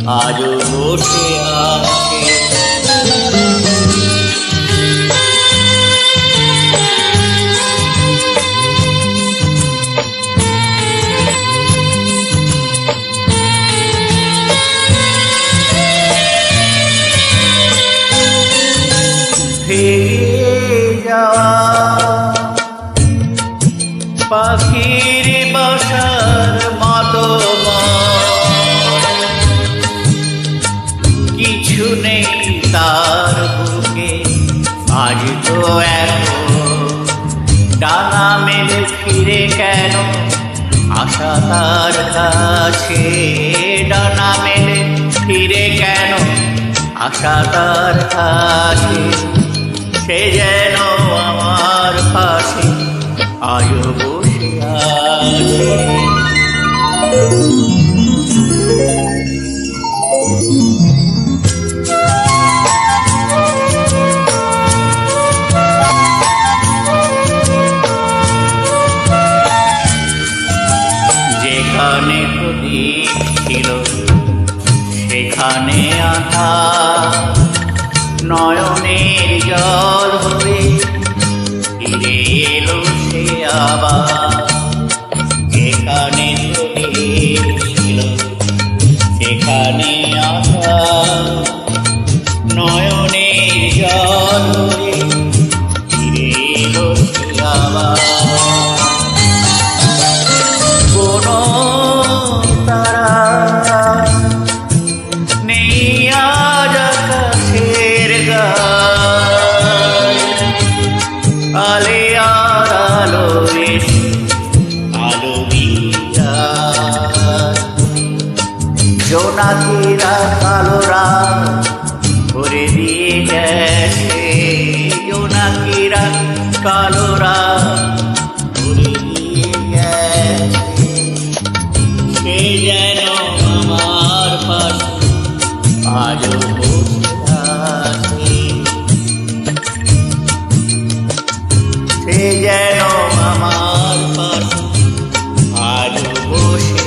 আজও বসে আছে। পাখির বাসার মতো কিছু নেই তার বুকে, আজ তো ডানা মেলে ফিরে কেন আশা তার কাছে, ডানা মেলে ফিরে কেন আশা তার কাছে, সে যেন আমার পাশে আজও বসে আছে। যেখানে প্রদীপ ছিল সেখানে আঁধার, নয়নের জল হয়ে ফিরে এলো সে আবার। যেখানে প্রদীপ ছিল সেখানে আঁধার, নয়নের জল হয়ে ফিরে এলো সে আবার। কোনো তারা নেই আজ আকাশের গায়, আলে আর আলো এসে আলো দিয়া, জোনাকিরা কালো রাত ভরে দিয়ে গেছে, জোনাকিরা কালো রাত ভরে দিয়ে গেছে, সে যেন আমার পাশে আজও বসে আছে, সে যেন আমার পাশে আজও বসে